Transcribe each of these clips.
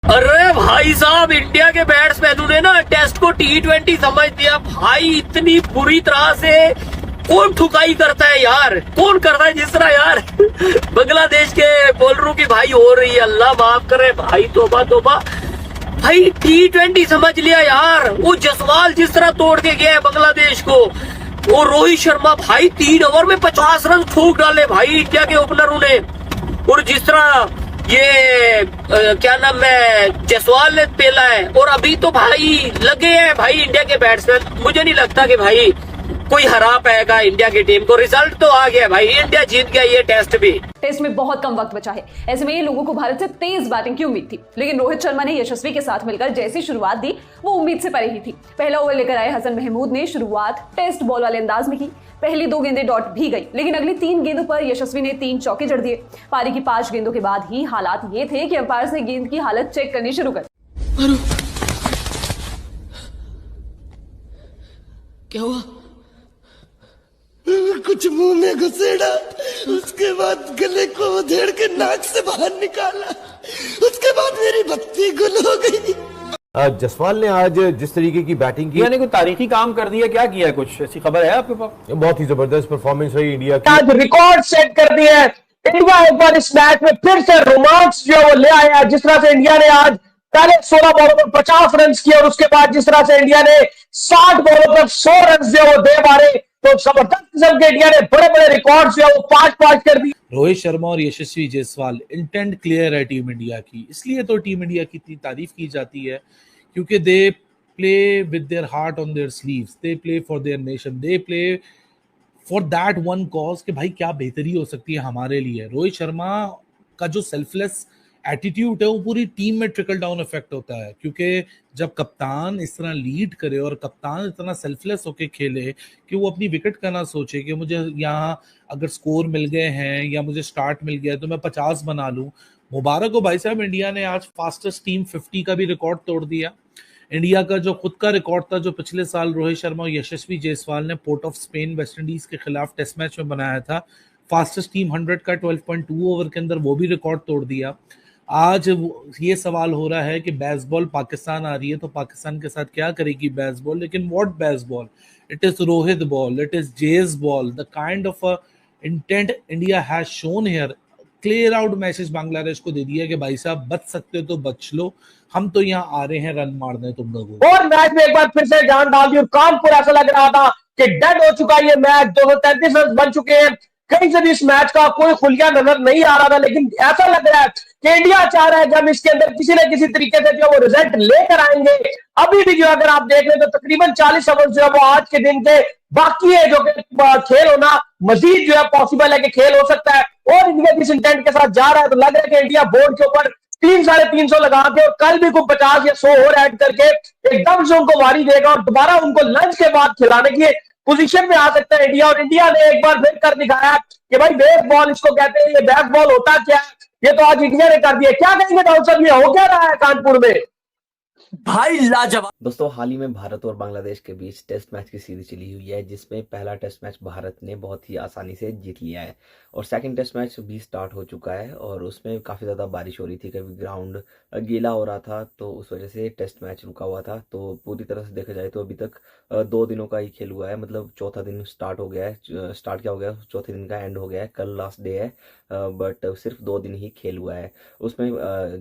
अरे भाई साहब, इंडिया के बैट्समैनों ने ना टेस्ट को T20 समझ दिया भाई। इतनी बुरी तरह से कौन ठुकाई करता है यार, कौन करता है जिस तरह यार बांग्लादेश के बॉलरों की भाई हो रही है। अल्लाह माफ करे भाई, तोबा तोबा भाई। T20 समझ लिया यार। वो जसवाल जिस तरह तोड़ के गया है बांग्लादेश को, वो रोहित शर्मा भाई 3 ओवर में 50 रन ठोक डाले भाई इंडिया के ओपनरों ने। और जिस तरह ये क्या नाम है, जसवाल ने पेला है। और अभी तो भाई लगे हैं भाई इंडिया के बैट्समैन। मुझे नहीं लगता कि भाई कोई हरा पाएगा इंडिया की टीम को। रिजल्ट तो आ गया भाई, इंडिया जीत गया ये टेस्ट भी। टेस्ट में बहुत कम वक्त बचा है, ऐसे में ये लोगों को भारत से तेज बैटिंग की उम्मीद थी, लेकिन रोहित शर्मा ने यशस्वी के साथ मिलकर जैसी शुरुआत दी वो उम्मीद से परे ही थी। पहला ओवर लेकर आए हसन महमूद ने शुरुआत टेस्ट बॉल वाले अंदाज में की। पहली 2 गेंदें डॉट भी गई, लेकिन अगली 3 गेंदों पर यशस्वी ने 3 चौके जड़ दिए। पारी की 5 गेंदों के बाद ही हालात ये थे कि अंपायर ने गेंद की हालत चेक करनी शुरू कर। क्या हुआ? कुछ मुंह में घुसेड़ा, उसके बाद गले को उधेड़ के नाक से बाहर निकाला, उसके बाद मेरी बत्ती गुल हो गई। जसवाल ने आज जिस तरीके की बैटिंग की, यानी कोई तारीखी काम कर दिया, क्या किया, कुछ ऐसी खबर है आपके पास? बहुत ही जबरदस्त परफॉर्मेंस रही इंडिया की। आज रिकॉर्ड सेट कर दिया है इंडिया। एक बार इस मैच में फिर से रोमांच जो वो ले आया। जिस तरह से इंडिया ने आज पहले 16 बॉलों पर 50 रन किए और उसके बाद जिस तरह से इंडिया ने 60 बॉलों पर 100 रन जो वो दे मारे, तो जबरदस्त किस्म के इंडिया ने बड़े बड़े रिकॉर्ड जो वो 5-5 कर दिए। रोहित शर्मा और यशस्वी जायसवाल इंटेंट क्लियर है टीम इंडिया की, इसलिए तो टीम इंडिया की इतनी तारीफ की जाती है, क्योंकि they play with their heart on their sleeves, they play for their nation, they play for that one cause कि भाई क्या बेहतरी हो सकती है हमारे लिए। रोहित शर्मा का जो सेल्फलेस एटीट्यूड है वो पूरी टीम में ट्रिकल डाउन इफेक्ट होता है, क्योंकि जब कप्तान इस तरह लीड करे और कप्तान इतना सेल्फलेस होके खेले कि वो अपनी विकेट का ना सोचे कि मुझे यहाँ अगर स्कोर मिल गए हैं या मुझे स्टार्ट मिल गया है तो मैं 50 बना लूँ। मुबारक हो भाई साहब, इंडिया ने आज फास्टेस्ट टीम 50 का भी रिकॉर्ड तोड़ दिया। इंडिया का जो खुद का रिकॉर्ड था, जो पिछले साल रोहित शर्मा और यशस्वी जायसवाल ने port of Spain West Indies के खिलाफ टेस्ट मैच में बनाया था, फास्टेस्ट टीम 100 का 12.2 ओवर के अंदर, वो भी रिकॉर्ड तोड़ दिया। आज ये सवाल हो रहा है कि बेसबॉल पाकिस्तान आ रही है तो पाकिस्तान के साथ क्या करेगी बेसबॉल, लेकिन what baseball, it is Rohit ball, it is Jay's ball, the kind of intent India has shown here. Clear out message Bangladesh को दे दिया कि भाई साहब बच सकते हो तो बच लो, हम तो यहाँ आ रहे हैं रन मारने तुम लोगों को। और मैच में एक बार फिर से जान डाल दी और कानपुर ऐसा लग रहा था कि डेड हो चुका है ये मैच। 233 रन बन चुके हैं, कहीं से भी इस मैच का कोई खुलिया नजर नहीं आ रहा था, लेकिन ऐसा लग रहा है कि इंडिया चाह रहा है जब इसके अंदर किसी न किसी तरीके से जो वो रिजल्ट लेकर आएंगे। अभी भी जो अगर आप देख रहे तो तकरीबन 40 ओवर जो है वो आज के दिन के बाकी है, जो कि खेल होना मजीद जो है पॉसिबल है कि खेल हो सकता है। और इंडिया जिस इंटेंट के साथ जा रहा है तो लग रहा है कि इंडिया बोर्ड के ऊपर 300-350 लगा के और कल भी कुछ 50 या 100 और ऐड करके एकदम से उनको वारी देगा और दोबारा उनको लंच के बाद खिलाने की पोजीशन में आ सकता है इंडिया। और इंडिया ने एक बार फिर कर दिखाया कि भाई बेसबॉल इसको कहते हैं, ये बेसबॉल होता क्या है, ये तो आज इंडिया ने कर दिया। क्या कहेंगे डॉक्टर साहब, ये हो क्या रहा है कानपुर में? भाई लाजवाब। दोस्तों, हाल ही में भारत और बांग्लादेश के बीच टेस्ट मैच की सीरीज चली हुई है, जिसमें पहला टेस्ट मैच भारत ने बहुत ही आसानी से जीत लिया है और सेकंड टेस्ट मैच भी स्टार्ट हो चुका है और उसमें काफ़ी ज़्यादा बारिश हो रही थी, कभी ग्राउंड गीला हो रहा था, तो उस वजह से टेस्ट मैच रुका हुआ था। तो पूरी तरह से देखा जाए तो अभी तक 2 दिनों का ही खेल हुआ है, मतलब चौथा दिन स्टार्ट हो गया है, स्टार्ट क्या हो गया, चौथे दिन का एंड हो गया है, कल लास्ट डे है, बट सिर्फ 2 दिन ही खेल हुआ है। उसमें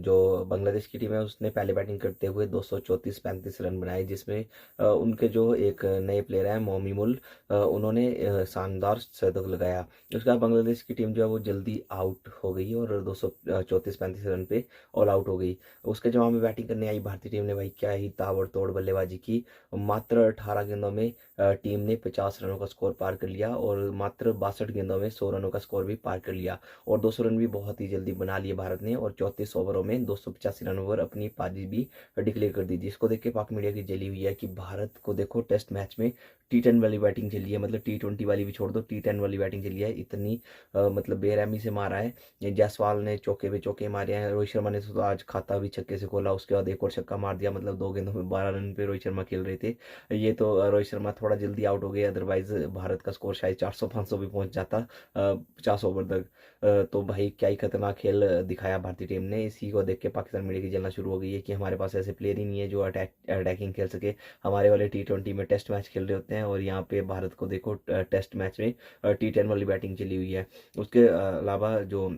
जो बांग्लादेश की टीम है उसने पहले बैटिंग करते हुए 234-35 रन बनाए, जिसमें उनके जो एक नए प्लेयर हैं मोमिमुल, उन्होंने शानदार शतक लगाया। उसके बाद बांग्लादेश की टीम जो है वो जल्दी आउट हो गई और 234-35 रन पे ऑल आउट हो गई। उसके जवाब में बैटिंग करने आई भारतीय टीम ने भाई क्या ही ताबड़तोड़ बल्लेबाजी की। मात्र 18 गेंदों में टीम ने 50 रनों का स्कोर पार कर लिया और मात्र 62 गेंदों में 100 रनों का स्कोर भी पार कर लिया और 200 रन भी बहुत ही जल्दी बना लिए भारत ने और 34 ओवरों में 285 रन ओवर अपनी पारी भी डिक्लेयर कर दी। जिसको देख के पाक मीडिया की जली हुई है कि भारत को देखो टेस्ट मैच में T10 वाली बैटिंग चली है, मतलब T20 वाली भी छोड़ दो, T10 वाली बैटिंग चली है। इतनी मतलब बेरहमी से मारा है। जायसवाल ने चौके पे चौके मारे हैं, रोहित शर्मा ने तो आज खाता भी छक्के से खोला, उसके बाद एक और छक्का मार दिया, मतलब 2 गेंदों में 12 रन पे रोहित शर्मा खेल रहे थे। ये तो रोहित शर्मा थोड़ा जल्दी आउट हो गए, अदरवाइज भारत का स्कोर शायद 400-500 भी पहुंच जाता 50 ओवर तक। तो भाई क्या ही खतरनाक खेल दिखाया भारतीय टीम ने। इसी को देख के पाकिस्तान मीडिया की जलना शुरू हो गई है कि हमारे पास ऐसे प्लेयर ही नहीं है जो अटैकिंग खेल सके। हमारे वाले T20 में टेस्ट मैच खेल रहे होते हैं और यहाँ पे भारत को देखो टेस्ट मैच में T10 वाली बैटिंग चली हुई है। उसके अलावा जो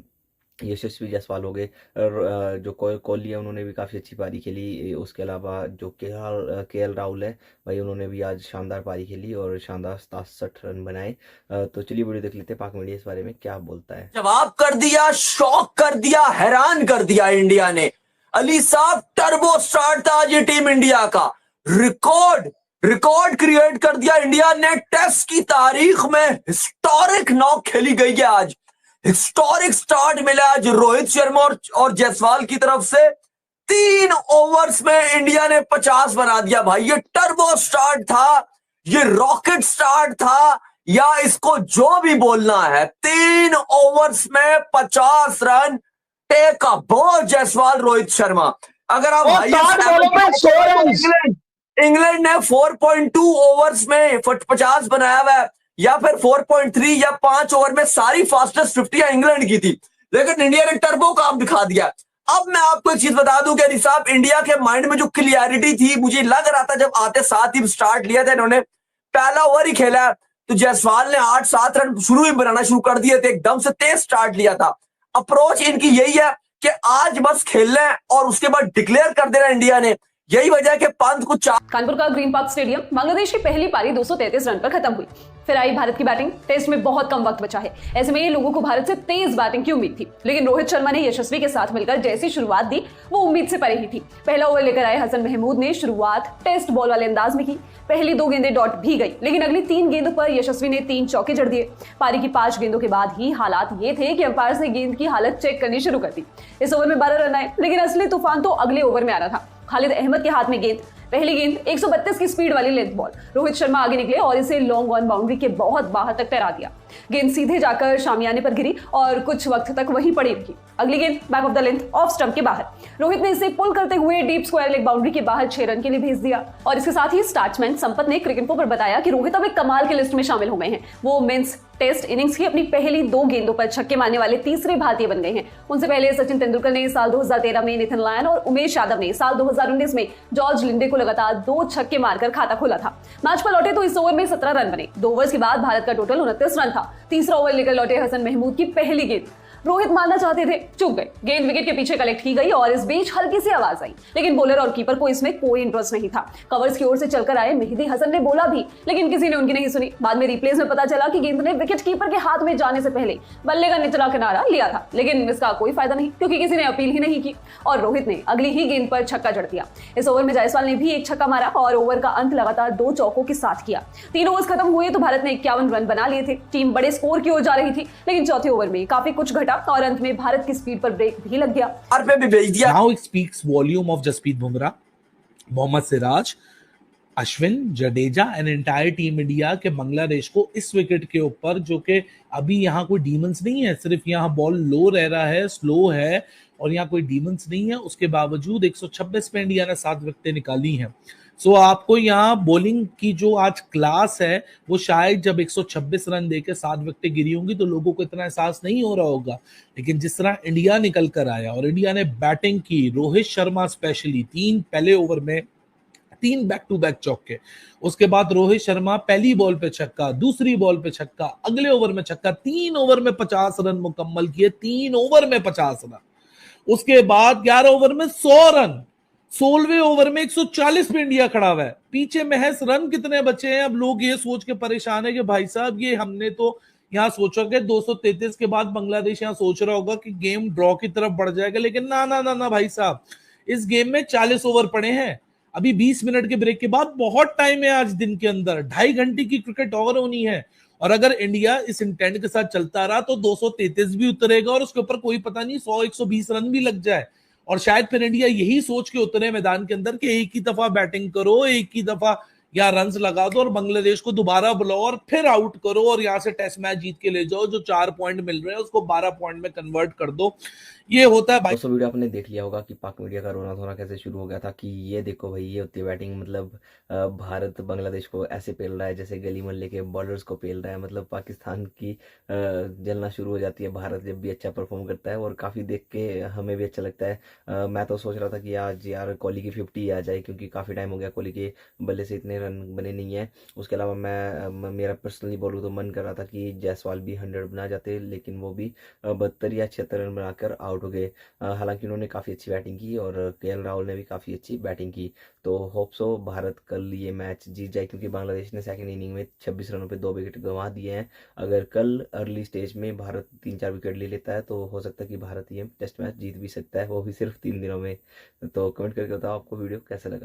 यशस्वी जायसवाल हो गए, जो कोहली है उन्होंने भी काफ़ी अच्छी पारी खेली। उसके अलावा जो KL राहुल है भाई, उन्होंने भी आज शानदार पारी खेली और शानदार 67 रन बनाए। तो चलिए वीडियो देख लेते हैं, पाक मीडिया इस बारे में क्या बोलता है। जवाब कर दिया, शॉक कर दिया, हैरान कर दिया इंडिया ने। अली साहब टर्बो स्टार्ट था आज ये टीम इंडिया का। रिकॉर्ड क्रिएट कर दिया इंडिया ने। टेस्ट की तारीख में हिस्टोरिक नॉक खेली गई है आज। हिस्टोरिक स्टार्ट मिला आज रोहित शर्मा और जायसवाल की तरफ से। 3 ओवर्स में इंडिया ने 50 बना दिया भाई। ये टर्बो स्टार्ट था, ये रॉकेट स्टार्ट था, या इसको जो भी बोलना है। 3 ओवर्स में 50 रन, टेक अ बो जायसवाल, रोहित शर्मा। अगर आप इंग्लैंड ने 4.2 ओवर्स में 50 बनाया हुआ है, या फिर 4.3 या 5 ओवर में सारी फास्टेस्ट 50 इंग्लैंड की थी, लेकिन इंडिया ने टर्बो काम दिखा दिया। अब मैं आपको एक चीज बता दूं कि अली साहब, इंडिया के माइंड में जो क्लियरिटी थी, मुझे लग रहा था जब आते साथ ही स्टार्ट लिया था इन्होंने, पहला ओवर ही खेला तो जायसवाल ने 8-7 रन शुरू ही बनाना शुरू कर दिए थे। एकदम से तेज स्टार्ट लिया था। अप्रोच इनकी यही है कि आज बस खेलना है और उसके बाद डिक्लेयर कर देना इंडिया ने। यही वजह है कि पंत को कानपुर का ग्रीन पार्क स्टेडियम, बांग्लादेश की पहली पारी 233 रन पर खत्म हुई। फिर आई भारत की बैटिंग। टेस्ट में बहुत कम वक्त बचा है, ऐसे में लोगों को भारत से तेज बैटिंग की उम्मीद थी, लेकिन रोहित शर्मा ने यशस्वी के साथ मिलकर जैसी शुरुआत दी वो उम्मीद से परे ही थी। पहला ओवर लेकर आए हसन महमूद ने शुरुआत टेस्ट बॉल वाले अंदाज में की। पहली 2 गेंदें डॉट भी गई, लेकिन अगली 3 गेंदों पर यशस्वी ने 3 चौके जड़ दिए। पारी की 5 गेंदों के बाद ही हालात ये थे कि अंपायर ने गेंद की हालत चेक करनी शुरू कर दी। इस ओवर में 12 रन आए, लेकिन असली तूफान तो अगले ओवर में आना था। खालिद अहमद के हाथ में गेंद, पहली गेंद 132 की स्पीड वाली लेंथ बॉल। रोहित शर्मा आगे निकले और इसे लॉन्ग ऑन बाउंड्री के बहुत बाहर तक तैरा दिया। गेंद सीधे जाकर शामियाने पर गिरी और कुछ वक्त तक वहीं पड़ी रही। अगली गेंद back of the length off stump के बाहर। रोहित ने इसे पुल करते हुए डीप स्क्वायर लेग बाउंड्री के बाहर 6 रन के लिए भेज दिया। और इसके साथ ही स्टार्समैन संपत ने क्रिकेट पर बताया कि रोहित अब एक कमाल की लिस्ट में शामिल हो गए हैं। वो मेंस टेस्ट इनिंग्स की अपनी पहली 2 गेंदों पर छक्के मारने वाले तीसरे भारतीय बन गए हैं। उनसे पहले सचिन तेंदुलकर ने साल 2013 में नितिन लायन और उमेश यादव ने साल 2019 में जॉर्ज लिंडे को लगातार 2 छक्के मारकर खाता खोला था। मैच पर लौटे तो इस ओवर में 17 रन बने। 2 ओवर्स के बाद भारत का टोटल 29 रन था। तीसरा ओवर लेकर लौटे हसन महमूद की पहली गेंद। रोहित मारना चाहते थे, चूक गए। गेंद विकेट के पीछे कलेक्ट की गई और इस बीच हल्की सी आवाज आई, लेकिन बॉलर और कीपर को इसमें कोई इंटरेस्ट नहीं था। कवर्स की ओर से चलकर आए मेहदी हसन ने बोला भी, लेकिन किसी ने उनकी नहीं सुनी। बाद में रिप्लेस में पता चला कि गेंद ने विकेट कीपर के हाथ में जाने से पहले बल्ले का निचला किनारा लिया था, लेकिन इसका कोई फायदा नहीं क्योंकि किसी ने अपील ही नहीं की और रोहित ने अगली ही गेंद पर छक्का जड़ दिया। इस ओवर में जायसवाल ने भी एक छक्का मारा और ओवर का अंत लगातार 2 चौकों के साथ किया। 3 ओवर्स खत्म हुए तो भारत ने 51 रन बना लिए थे। टीम बड़े स्कोर की ओर जा रही थी, लेकिन चौथे ओवर में काफी कुछ घटा और अंत में भारत की स्पीड पर ब्रेक भी लग गया। पे भी भेज दिया। Now it speaks volume of Jasprit Bumrah, Mohammed Siraj, Ashwin, Jadeja and entire team India के बांग्लादेश को इस विकेट के ऊपर, जो कि अभी यहाँ कोई डीमंस नहीं है, सिर्फ यहाँ बॉल लो रह रहा है, स्लो है और यहाँ कोई डीमंस नहीं है, उसके बावजूद 126 पे इंडिया ने 7 विकेटें निकाली हैं। सो आपको यहाँ बॉलिंग की जो आज क्लास है वो शायद जब 126 रन देके 7 विकेटें गिरी होंगी तो लोगों को इतना एहसास नहीं हो रहा होगा, लेकिन जिस तरह इंडिया निकल कर आया और इंडिया ने बैटिंग की, रोहित शर्मा स्पेशली 3 पहले ओवर में 3 बैक टू बैक चौके, उसके बाद रोहित शर्मा पहली बॉल पे छक्का, दूसरी बॉल पे छक्का, अगले ओवर में छक्का, 3 ओवर में 50 रन मुकम्मल किए, 3 ओवर में 50 रन। उसके बाद 11 ओवर में 100 रन, 16वें ओवर में 140 पे इंडिया खड़ा हुआ है। पीछे महज रन कितने बचे हैं? अब लोग ये सोच के परेशान है कि भाई साहब ये हमने तो यहाँ सोचा कि 233 के बाद बांग्लादेश यहाँ सोच रहा होगा कि गेम ड्रॉ की तरफ बढ़ जाएगा, लेकिन ना ना ना ना भाई साहब, इस गेम में 40 ओवर पड़े हैं। अभी 20 मिनट के ब्रेक के बाद बहुत टाइम है आज दिन के अंदर, 2.5 घंटे की क्रिकेट और होनी है। और अगर इंडिया इस इंटेंट के साथ चलता रहा तो 233 भी उतरेगा और उसके ऊपर कोई पता नहीं 100-120 रन भी लग जाए, और शायद फिर इंडिया यही सोच के उतरे मैदान के अंदर कि एक ही दफा बैटिंग करो, एक ही दफा या रन्स लगा दो और बांग्लादेश को दोबारा बुलाओ और फिर आउट करो और यहां से टेस्ट मैच जीत के ले जाओ, जो 4 पॉइंट मिल रहे हैं उसको 12 पॉइंट में कन्वर्ट कर दो। ये होता है भाई। दोस्तों वीडियो आपने देख लिया होगा कि पाक मीडिया का रोना धोना कैसे शुरू हो गया था कि ये देखो भाई ये होती है बैटिंग, मतलब भारत बांग्लादेश को ऐसे पेल रहा है जैसे गली मोहल्ले के बॉलर्स को पेल रहा है। मतलब पाकिस्तान की जलना शुरू हो जाती है भारत जब भी अच्छा परफॉर्म करता है, और काफ़ी देख के हमें भी अच्छा लगता है। मैं तो सोच रहा था कि आज यार कोहली की 50 आ जाए, क्योंकि काफ़ी टाइम हो गया कोहली के बल्ले से इतने रन बने नहीं है। उसके अलावा मेरा पर्सनली बोलूँ तो मन कर रहा था कि जायसवाल भी 100 बना जाते, लेकिन वो भी 72 या 76 रन बनाकर आउट हो गए। हालांकि उन्होंने काफ़ी अच्छी बैटिंग की और केएल राहुल ने भी काफ़ी अच्छी बैटिंग की। तो होप सो भारत कल ये मैच जीत जाए, क्योंकि बांग्लादेश ने सेकंड इनिंग में 26 रनों पे 2 विकेट गंवा दिए हैं। अगर कल अर्ली स्टेज में भारत 3-4 विकेट ले लेता है तो हो सकता है कि भारत ये टेस्ट मैच जीत भी सकता है, वो भी सिर्फ 3 दिनों में। तो कमेंट करके बताओ आपको वीडियो कैसा लगा।